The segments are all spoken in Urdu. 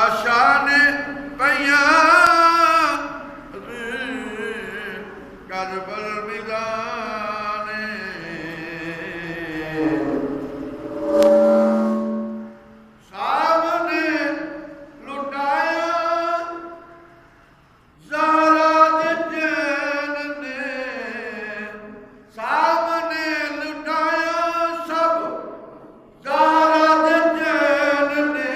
لاشان پیا کربل میدان سامنے لٹایا زہرا دے چین نے سامنے لٹایا سب زہرا دے چین نے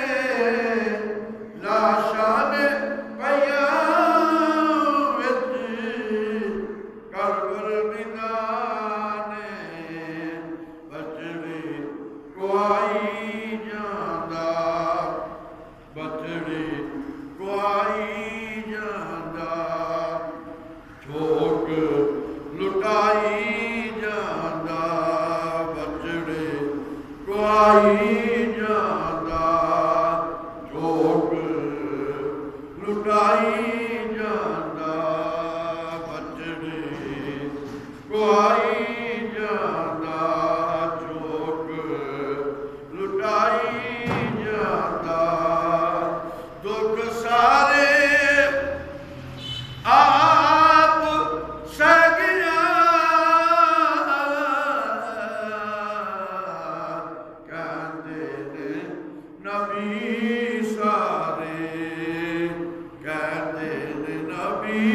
لاشان پیا وچ کربل میدان بچڑے کوئی جاندا بچڑے کوئی جاندا چوک لٹائی جاندا بچڑے کوئی جاندا چوک لٹائی جاندا بچڑے کوئی جاندا چوک لٹائی جاندا دکھ سارے آپ سہ گیا کہندے نے نبی سارے کہندے نے نبی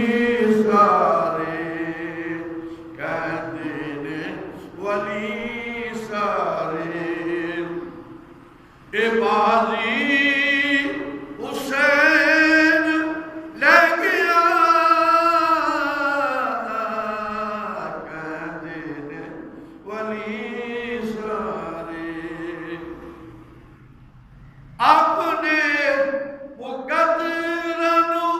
سارے کہندے نے ولی سارے اے بازی حسین لے گیا کہندے نے ولی سارے اپنے مقدراں نوں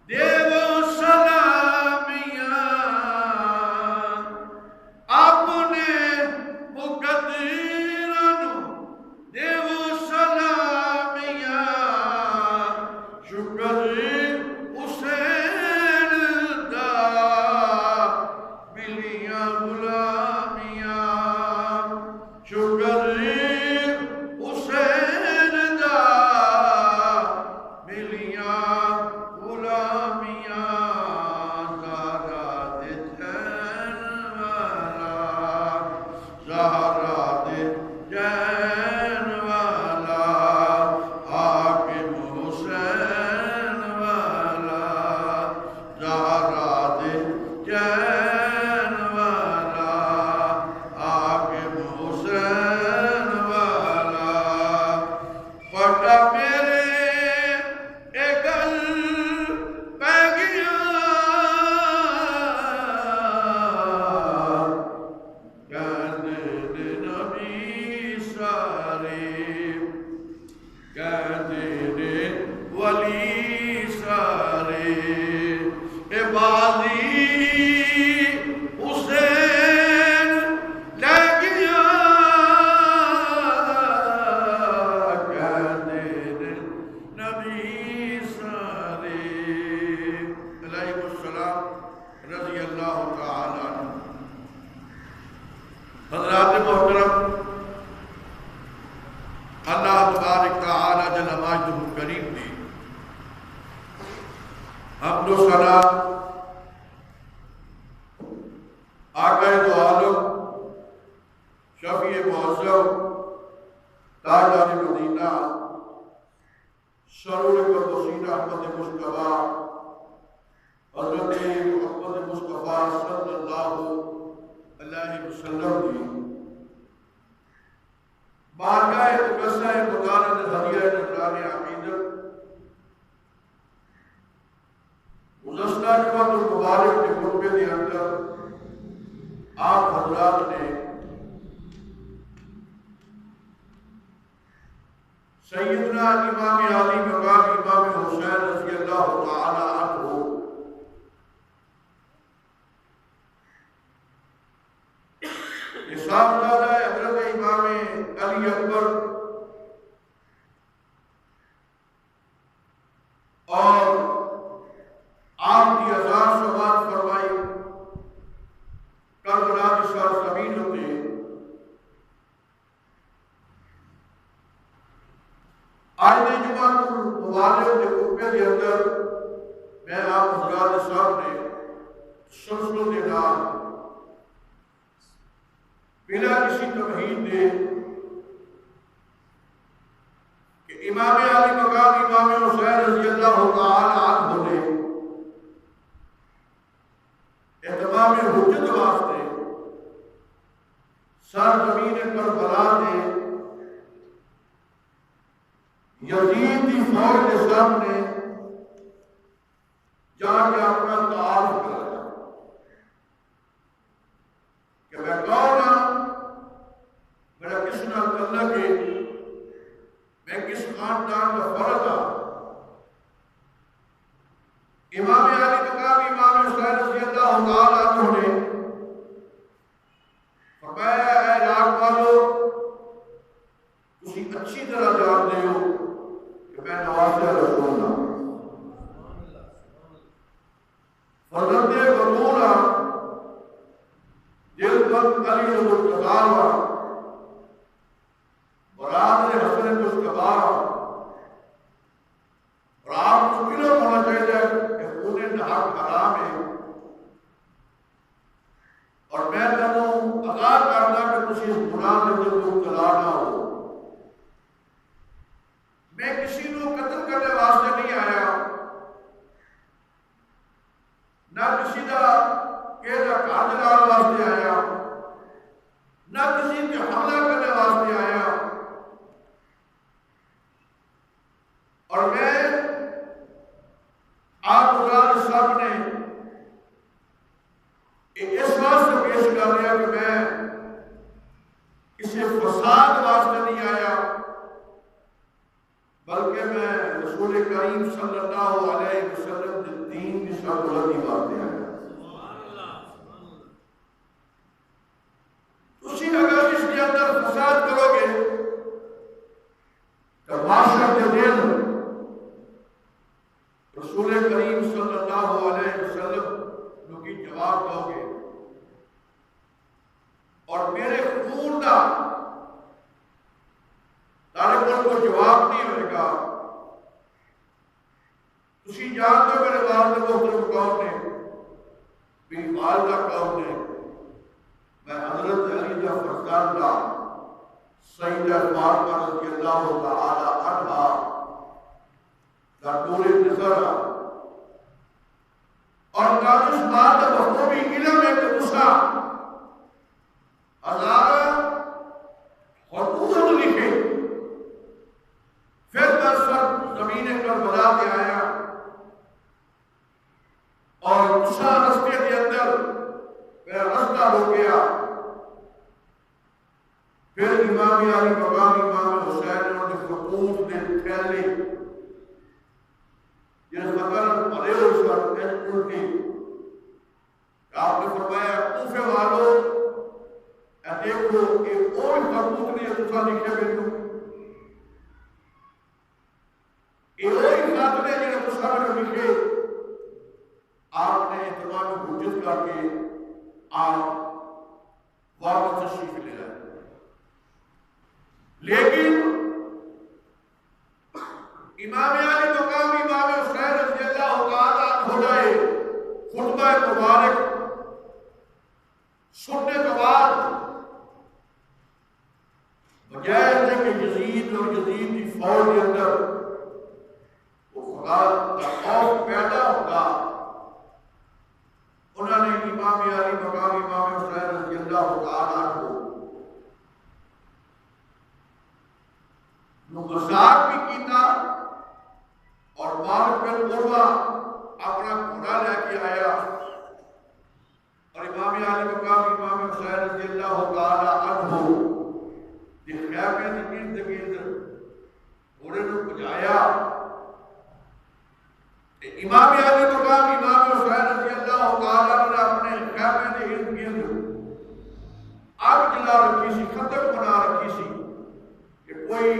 دیو سلامیاں اپنے مقدراں نوں دیو سلامیاں شکر حسین دا ملیاں غلامیاں شکر حسین دا ملیاں غلامیاں زہرا دے چین والا زہرا دے چین والا حاکم حسین والا زہرا دے چین والا حاکم حسین والا پٹا میرے اے گل پہ گیا کہندے نے نبی سارے کہندے نے ولی سارے اے بازی حسین لے گیا کہندے نے نبی سارے علیہ السلام رضی اللہ تعالیٰ عنہ حضرات محترم اللہ تبارک تعالی جل مجدہ کریم نے حمد و ثنا آقا دو عالم شفیع معظم تاجدار مدینہ سرور قدسین احمد مصطفیٰ حضرت محمد مصطفیٰ صلی اللہ علیہ وسلم کی بارگاہ مقدسہ مطالعہ ہدیہ نذران عقیدت گزشتہ جمعہ المبارک کے خطبے کے اندر آپ حضرات نے سیدنا امام علی مقام امام حسین رضی اللہ تعالی عنہ صاحبزادہ حضرت امام علی اکبر اور آپ کی ہزار سوال فرمائی کربلا کی سرزمین ہوتے آج جمعہ ممالک کے خطبے کے اندر میں آپ حضرات سامنے تسلسل کے نام بنا کسی تمہید دے کہ امام علی مقام امام حسین رضی اللہ تعالی عنہ نے اہتمام حجت واسطے سرزمین کربلا نے یزید کی فوج کے سامنے جا کے اپنا تعارف کرایا کہ میں کون ہوں، میرا کس نال تعلق ہے، میں کس خاندان کا فرد ہوں۔ امام علی مقام امام حسین رضی اللہ تعالی عنہ نے فرمایا اے عراق والو، تسی اچھی طرح جانتے ہو کہ میں نواسہ رسول ہوں، فرزند بطول ہوں، دلبند علی المرتضیٰ ہوں، برادر حسن مصطفیٰ ہوں، اور آپ کو علم ہونا چاہیے کہ خون نحق حرام ہے، اور میں تمہیں آگاہ کرنا کہ تسی اس گناہ میں جب مبتلا نہ ہو۔ میں کسی کو قتل کرنے واسطے نہیں آیا، نہ کسی کا گھر جلانے واسطے آیا، نہ کسی پہ حملہ کرنے واسطے آیا، اور میں آپ حضرات سامنے اس واسطے پیش کر رہا کہ میں کسی فساد واسطے نہیں آیا، بلکہ میں رسول کریم صلی اللہ علیہ وسلم کے دین کی سربلندی واسطے آیا۔ اسی اگر اس کے اندر فساد کرو گے تو معاشرت کے دن رسول کریم صلی اللہ علیہ وسلم کی جواب دو گے، اور میرے خون کا طالب کو جواب نہیں ہوئے گا۔ تسی جانتے ہو میرے والد محترم کون نے، میری والدہ کون نے، میں حضرت علی کا فرزندہ سیدہ فاطمہ رضی اللہ تعالی عنہا کا نور نظر، اور کاجس بات بخوبی علم ہے کہ مسا ہزارہ خطوط لکھے، پھر میں سب زمین کربلا کے آیا، اور مسا رستے کے اندر میرا رستہ ہو گیا، پھر امام علی مقام امام حسین نے خطوط نے پھیلے جن خطر پڑے اس کا ٹینٹل کی، آپ نے فرمایا کوفے والوں اے دیکھو کہ کوئی خطوط نہیں دوسرا لکھے بیٹھو، یہ وہی خط نے جنہیں دوسرا میں لکھے۔ آپ نے اہتمام حجت کر کے آپ واپس تشریف لے آئے، لیکن امام علی مقام امام حسین رضی اللہ تعالی عنہ جائے خطبہ مبارک سننے کے بعد بجائے سے کہ یزید اور یزید کی فوج کے اندر وہ خدا کا خوف پیدا ہوگا، انہوں نے امام علی مقام امام حسین رضی اللہ تعالی عنہ مذاق بھی کیتا، اور مالک بن عروہ اپنا گھوڑا لے کے آیا، اور امام علی مقام امام حسین رضی اللہ تعالی عنہ کے خیمے کے گرد گرد گھوڑے کو بجایا۔ امام علی مقام امام حسین رضی اللہ تعالی عنہ نے اپنے خیمے کے گرد گرد آگ جلا رکھی سی، خندق بنا رکھی سی کہ کوئی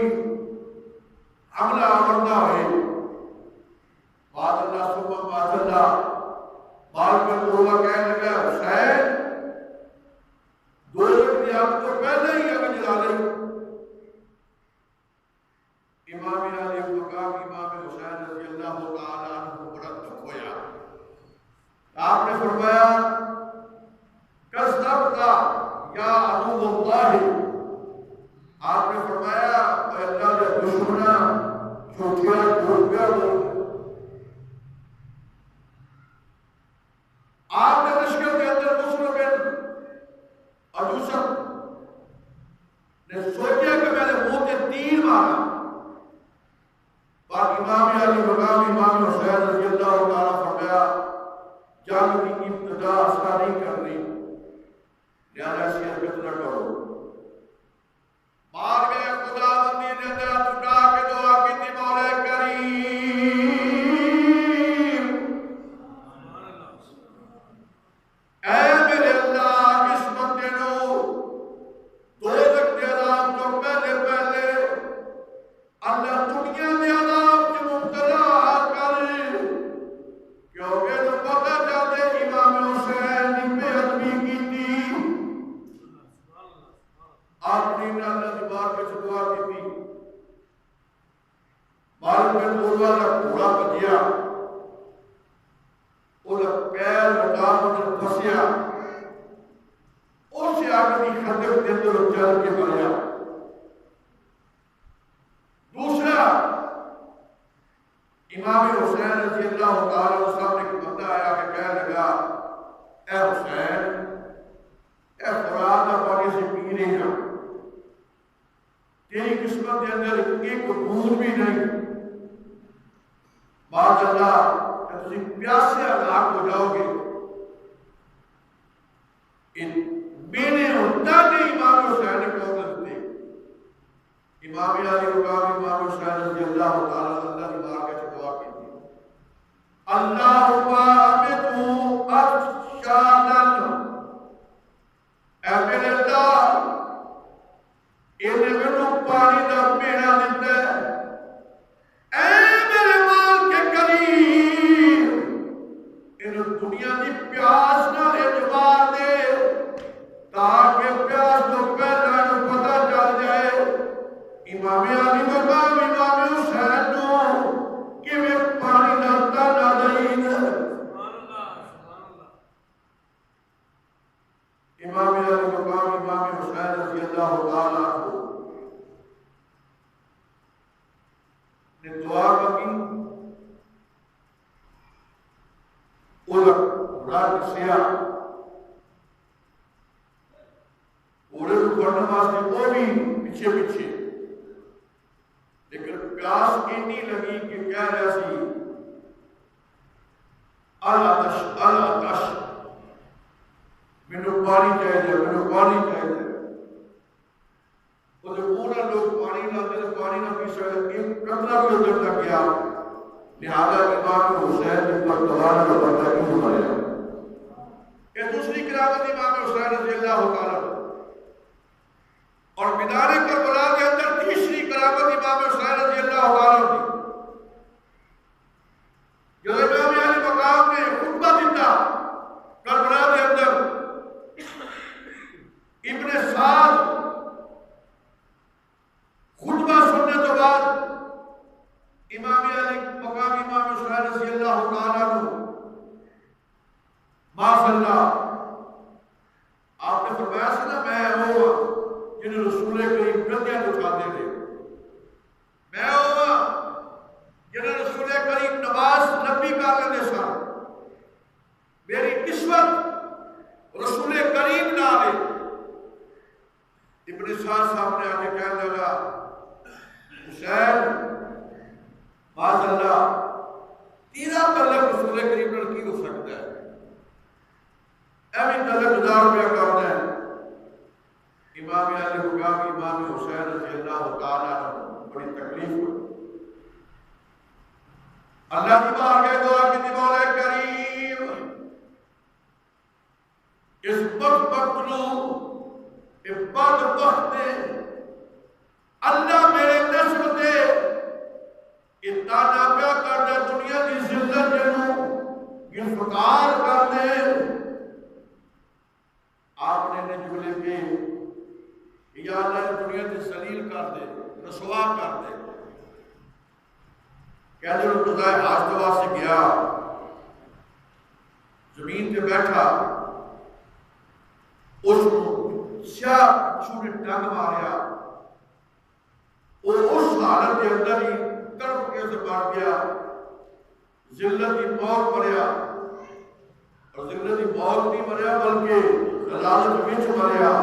حملہ آور نہ ہوئے۔ بات اللہ صبح بات اللہ مالک بن عروہ کہنے لگا حسین دو کی آگ تو پہلے ہی آگ جلا لیں۔ امام علی مقام امام حسین آپ نے فرمایا اے اللہ کے دشمنا جھوٹیاں جھوٹیاں لوگ آپ نے مشکل کے اندر مسلم بن ابوسر نے سوچا کہ میں نے منہ کے تیر مارا پر امام علی مقام امام حسین رضی اللہ تعالیٰ فرمایا جنگ کی ابتدا اثر نہیں کرنی لہذا ایسی حرکت نہ کرو مار گئے خدا بندی نے اندر اٹھا کے دعا کی تھی مولا کریم اے میرے اللہ اس بندے نو دوزخ دے عذاب تو پہلے پہلے اللہ دنیا دے عذاب سے مبتلا کر کیونکہ تو پتہ چلتے امام حسین نے بے ادبی کی تھی آپ نے اللہ کی بات پہ دعا کی تھی معلوم ہے دوروا کا گھوڑا بجیا وہ پیر لگا مجھے پھنسیا اسے آگے کی خندق کے اندر چل کے مریا دوسرا امام حسین رضی اللہ تعالیٰ عنہ سامنے ایک بندہ آیا کہ کہنے لگا اے حسین اے فرات کا پانی سے پی نہیں جا تیری قسمت کے اندر ایک بوند بھی نہیں معاذ اللہ کہ تسی پیاسے ہلاک ہو جاؤ گے میرے ہوتا نہیں امام حسین نے قوت دی امام علی مقام امام حسین رضی اللہ تعالیٰ اللہ کی بارگاہ سے دعا کی تھی اللہم آمدو ارشادن اے میرے اللہ انہیں منو پانی دا پیڑا دیتا ہے اے میرے مال کے قریب انہیں دنیا دی پیاس نہ اعتبار دے تاکہ پیاس تو پہلا نو پتہ چل جائے امام علی مقام امام حسین نو کہ میں پانی لاتا نادرین امام علی مقام امام حسین رضی اللہ تعالیٰ عنہ نے دعا کی رات سیاہ پورے پڑھنے واسطے وہ بھی پیچھے پیچھے لیکن پیاس اتنی لگی کہ کہہ رہا سی العطش مینوں پانی چاہیے مینوں پانی چاہیے وہ جو پورا لوگ پانی لاتے تو پانی نہ پی سکتے ایک قطرہ بھی ادھر تک گیا لہذا امام حسین نے پر دوبارہ کا بندہ کیوں بنایا یہ دوسری کرامت امام حسین رضی اللہ تعالیٰ اور میدان کربلا کے اندر تیسری کرامت امام حسین رضی اللہ تعالیٰ کی جو امام علی مقام نے خطبہ دیتا کربلا کے اندر ابن سعد خطبہ سننے تو بعد امام علی مقام امام حسین رضی اللہ تعالیٰ عنہ معاذ اللہ آپ نے فرمایا سے نا میں ہوں جنہیں رسول کریم گدیاں اٹھاتے تھے میں ہوں جنہیں رسول کریم نماز نبی کر لیتے سن میری قسمت رسول کریم نہ لے ابن سعد سامنے آ کے کہنے لگا حسین معاذ اللہ تیرا تعلق رسول کریم نے کی ہو سکتا ہے ایویں تعلق 1000 روپیہ کرنا ہے امام علی مقام امام حسین رضی اللہ تعالیٰ عنہ بڑی تکلیف ہوئی اللہ کی بارگاہ دعا کی تھی مولا کریم اس بدبخت نو اس بدبخت نے اللہ میرے نسل دے اتنا نابیا کر دے دنیا کی ذلت جنوں گرفتار کر دے آپ نے جملے پہ یا اللہ دنیا سے ذلیل کر دے رسوا کر دے کیا جو خدائے آستوا سے گیا زمین پہ بیٹھا اس کو سیاہ چھوڑے ٹنگ ماریا وہ اس حالت کے اندر ہی تڑپ کے سے مار گیا، ذلت کی موت مریا، اور ذلت کی موت نہیں مریا بلکہ ضلالت وچ مریا۔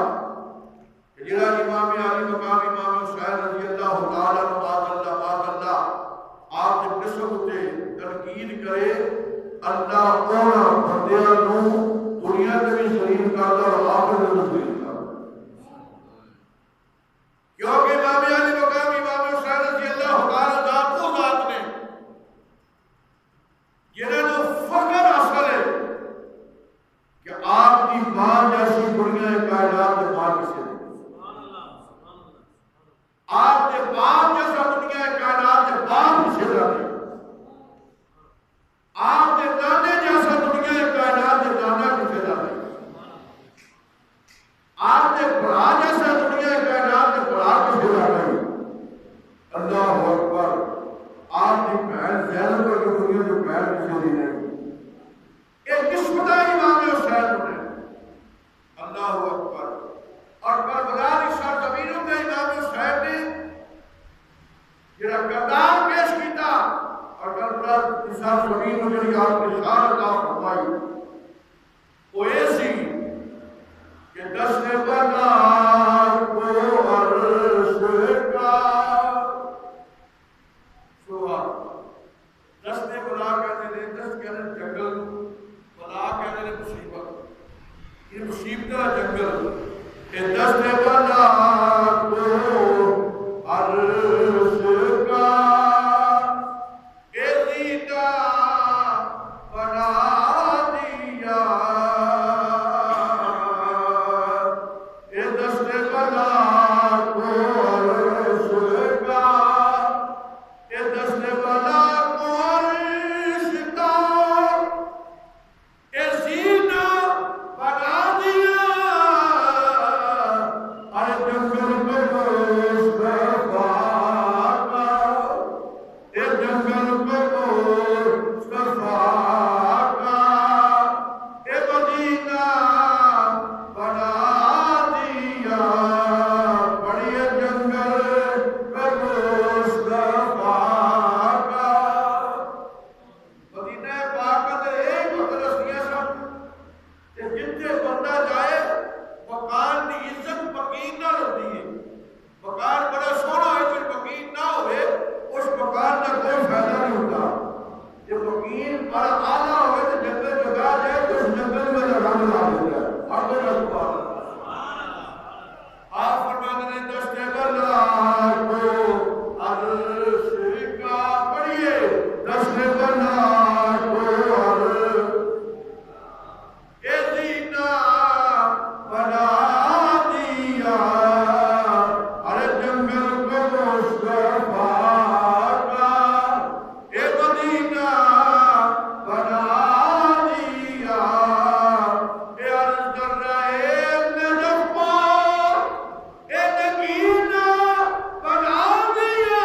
جڑا امام علی مقام امام حسین رضی اللہ تعالی عنہ بات اللہ آپ کے نسب تے تنقید کرے، اللہ اونا بندیاں نوں دنیا تے بھی ذلیل کردا اور آخرت میں ذلیل کردا، کیونکہ امام علی مقام امام حسین رضی اللہ تعالی عنہ کو ذات نے جنہاں نوں فخر حاصل ہے کہ آپ کی ماں جیسی دنیا کائنات میں ماں کسی نہیں، آپ کے باپ جیسا دنیا کائنات کے باپ کسی نہیں، آپ کے دانے جیسا دنیا کائنات کے دانا کسی نہیں، آپ کے بڑا جیسا دنیا کائنات کے بڑا کسی نہیں۔ اللہ اکبر، آپ کی بہن زینب پر جو دنیا جو بہن کسی نہیں، ایک نسبت امام حسین نے، اللہ اکبر۔ اور کربلا کی سرزمینوں میں امام حسین نے جڑا کردار پیش کیتا، اور کربلا کی سرزمین میں جڑی آپ کی شہادت عطا فرمائی، وہ ایسی کہ دست بلا کو عرش کا دست بلا کہتے ہیں، دست کہتے ہیں جنگل، بلا کہتے ہیں مصیبت، یہ مصیبت کا جنگل، کہ دست بلا کو عرش کا ایزیدہ بنا دیا، اے دست بلا کو عرش کا، اے دست بلا کو عرش کا ایزیدہ بنا دیا، ارے جنگل میں گوشت کا، اے جنگل میں گوشت کا، اے مدینہ بنا دیا، بڑی جنگل میں گوشت کا، مدینہ پاک کے ایک مدرسیاں سن، کہ جتنے بندہ جائے مکان کی عزت مکین نہ ہوتی ہے، مکان بڑا سونا ہے پھر مکین نہ ہوئے اس مکان کا کوئی فائدہ نہیں ہوتا، یہ مکین بڑا اعلیٰ ہوئے تو جنگل جگہ جائے تو اس جنگل میں رنگ لا دیتا ہے، اور کوئی رسول آپ فرماتے ہیں دست بلا کو عرش کا، پڑھیے دست بلا کو عرش ایزیدہ بنا دیا، ارے جنگل میں گوشت کا، اے مدینہ بنا دیا، اے عرض کر رہے نجف کو، اے نگینہ بنا دیا،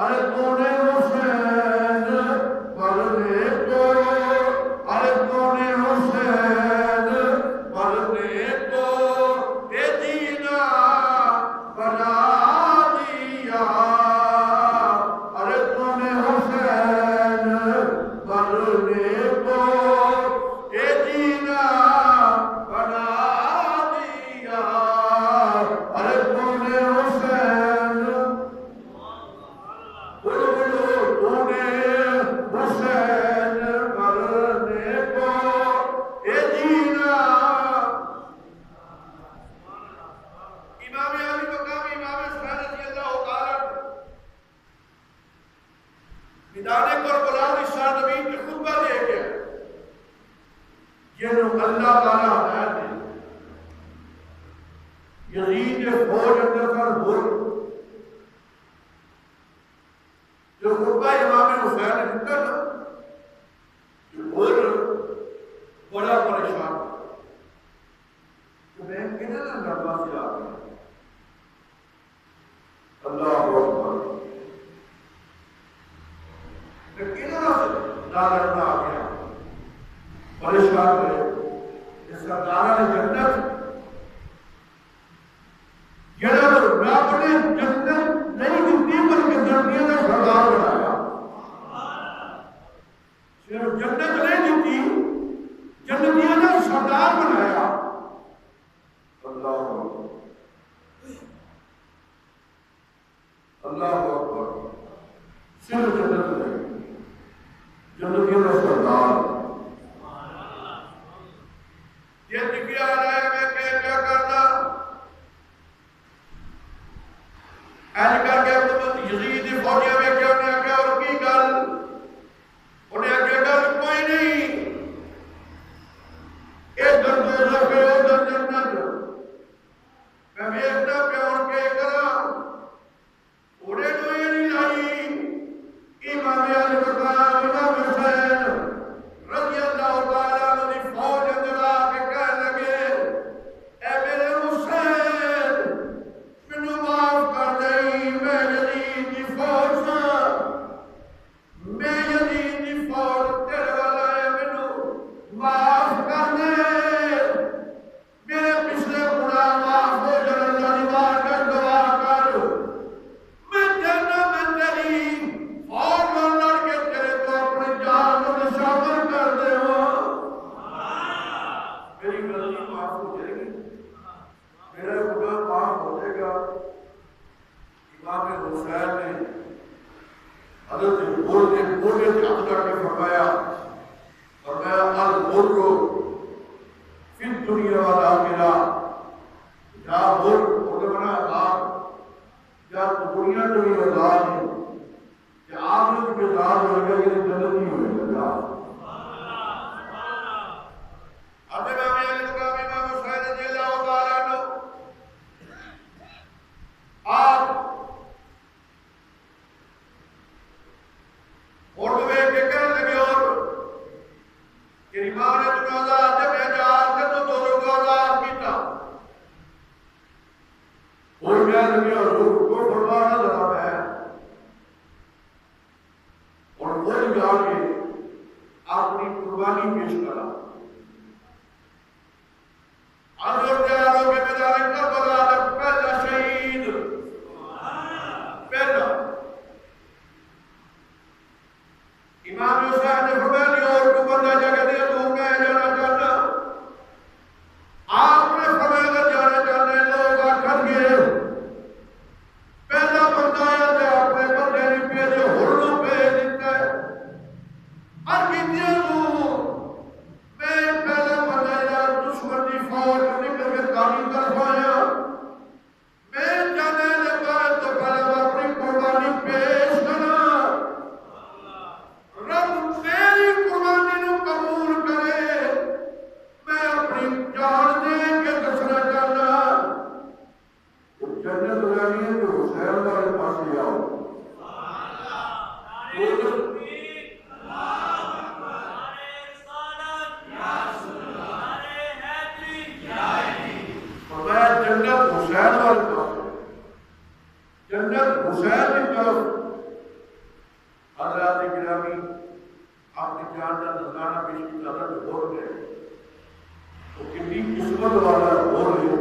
ارے تو نے حسین مرنے کو، ارے تو نے حسین مرنے کو ایزیدہ بنا دیا، ارے تو نے حسین مرنے کو ایزیدہ بنا دیا، ارے تو نے حسین، بولو تو نے حسین مرنے کو ایزیدہ۔ امام علی مقام امام حسین رضی اللہ تعالیٰ عنہ میدان کربلا کی سرزمین میں خطبہ دے گیا، یہ لوگ اللہ تعالیٰ ہدایت دے، یزید کے فوج اندر پر بھول جو خطبہ امام حسین نے دیتا نا، جو بھول بڑا پریشان کہ میں کہنا نہ لڑوا سے آ گیا، اللہ اکبر، میں کہنا نہ لڑنا آ گیا، پریشان رہے، اس کا دارہ جنت جڑا رب نے جنت نہیں دیتی بلکہ جنتیاں کا سردار بنایا. صرف جنت نہیں دیتی، جنتیاں کا سردار بنایا. اللہ اللہ اکبر. صرف جنت نہیں، جنتیاں کا سردار. یہ دکھیا رہا ہے میں کیا کرنا ایل کر کے حکومت یزید دی فوجیاں میں کیا انہیں آگیا اور کی گل انہیں آگیا گل کوئی نہیں ادھر دوزخ ہے ادھر جنت. میں ویکھنا پیا ہن کے کراں انہیں تو یہ نہیں لائی. امام علی مقام امام حسین رضی اللہ تعالیٰ عنہ دی فوج اندر آ کے کہنے لگے اے میرے حسین مینوں معاف کر دئی، میں یزید دی فوج ہاں، میں یزید دی فوج تیرے والا ہے، مینوں معاف کر دے، میرے پچھلے گناہ معاف ہو جائے. اللہ دی بارگاہ دعا کر میں جانا میں تیری فوج میں لڑ کے تیرے کو اپنی جان کو نشانر کر دے ہوں. میری غلطی معاف ہو جائے گی، میرا گناہ معاف ہو جائے گا. امام حسین نے حضرت بولتے بولتے ہاتھ کر کے فرمایا البر فی الدنیا والآخرہ. یا بر بولے بنا آزاد، یا دنیا جو بھی آزاد ہے، یا آخرت میں آزاد ہوئے گا، یہ جنت نہیں ہوئے گا. اب امام علی مقام امام حسین رضی اللہ تعالیٰ عنہ آپ اور وہ ایک کہنے لگے اور کہ ماں نے تمہیں آزاد جب اعجاز کر تو دونوں کو آزاد کیتا. اور کہنے لگے اور کو فرمانا ذرا ہے اور وہ جا کے اپنی قربانی پیش کرا. حضرت عالم کے میدان کربلا کا پہلا شہید پہلا امام حسین نے فرمایا اور کو بندہ جگہ دیا تو میں جانا چاہتا. آپ نے فرمایا جانا چاہتے لوگ آخر گے پہلا بندہ آیا تھا اپنے بندے نے بھیجے ہرنوں بھیج دیتا ہے اور کتنے میں پہلا بندہ یا دشمن کی فوج نکل کے تعلیم کر پایا. میں جانے لگا تو پہلے اپنی قربانی پیش کرا. رب میری قربانی نو قبول کرے، میں اپنی جان دے کے دسنا چاہتا. جنت لانی ہے تو حسین والے پاس لے آؤ. جنت حسین والے پاس، جنت حسین کی طرف. حضرات گرامی اپنی جان کا نذرانہ پیش کیا تھا جو ہو گئے تو کتنی قسمت والا ہو رہے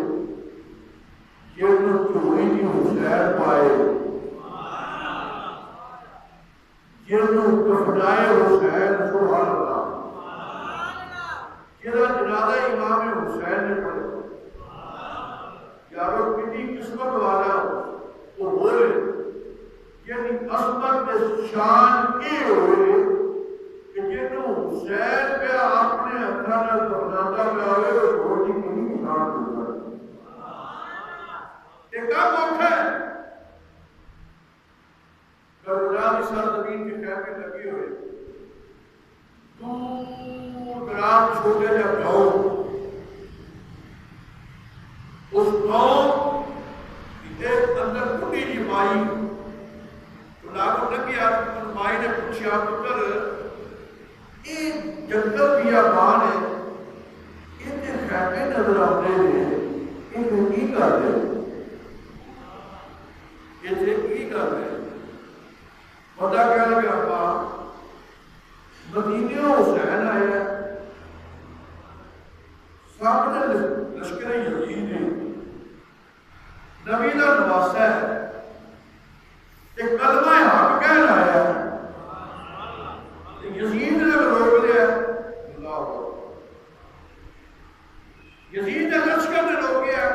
یہ چوری کی حسین پائے، یہ کفنائے حسین سبحان اللہ، یہ جنازہ امام حسین نے پڑھے. یارو کتنی قسمت والا وہ ہو رہے یعنی عظمت کے شان کی ہوئے کہ جنہوں حسین پہ اپنے ہتھاں نال دفناتا پہ آئے تو روٹی کتنی شان ہوتا ہے. یہ کم موقع ہے کربلا کی سرزمین کے خیمے لگے ہوئے دور دراز چھوٹے جب گاؤں، اس گاؤں ایک اندر بڑی جی مائی لاگو نبی آدم مائی نے پوچھا پتر یہ جنگل بیابان ہے، یہ خیمے نظر آتے ہیں، یہ کی کر دے، یہ کی کر دے. پتا کہہ لگے آپ مدینے حسین آیا سامنے لشکر یزید نے نبی کا نواسا ہے، ایک کلمہ حق کہہ رہا ہے، یزید نے روک لیا، یزید نے لشکر نے روکیا،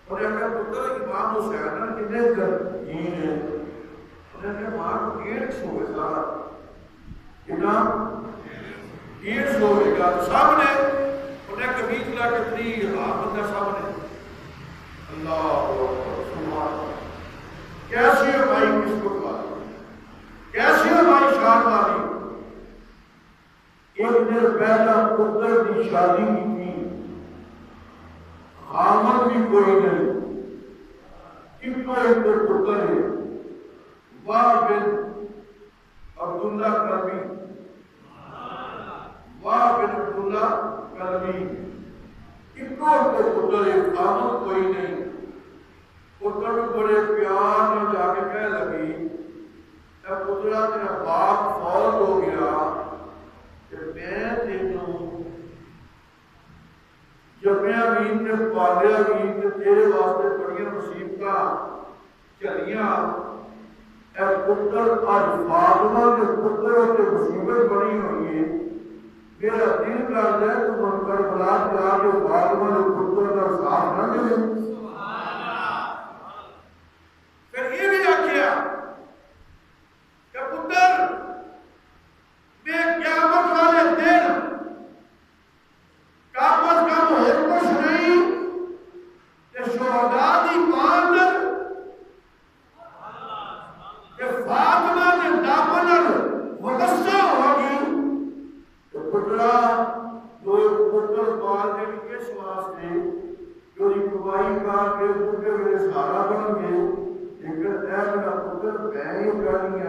اور اگر پتر امام حسین کتنے دین ہے، انہوں نے ماں کو 150 ہوئے سارا کتنا 150 ہوئے گا سامنے انہیں کبھی چلا کتنی بندہ سامنے اللہ سبحان کیسی ہے بھائی قسمت والی، کیسی ہے بھائی شان والی. ایک دن پہلا پتر کی شادی کی تھی، خامد بھی کوئی نہیں، ایک پتر ہے واہ بن عبداللہ کرمی، واہ بن عبداللہ کرمی، ایک پتر ہے، خامد کوئی نہیں. پتر بڑے پیار میں جا کے کہہ لگی اے پترا تیرا باپ فوت ہو گیا کہ میں تینوں جمعہ بھی نے پالیا بھی تیرے واسطے بڑی مصیبت چلیاں، اے پتر اج فاطمہ کے پتر کے مصیبت بنی ہوئی ہے، میرا دل کرتا ہے تو من کر بلا جا کے فاطمہ کے پتر کا ساتھ نہ دے. پھر یہ بھی آخیا کہ پتر میں قیامت والے دن کم از کم اور کچھ نہیں کہ شہداء کی پاندر کہ فاطمہ کے دامن مقصہ ہوگی. تو پترا جو پتر پال دے کس واسطے جو کمائی کر کے پتر میرے سہارا بن گئے، لیکن اے میرا پتر میں یہ کہنی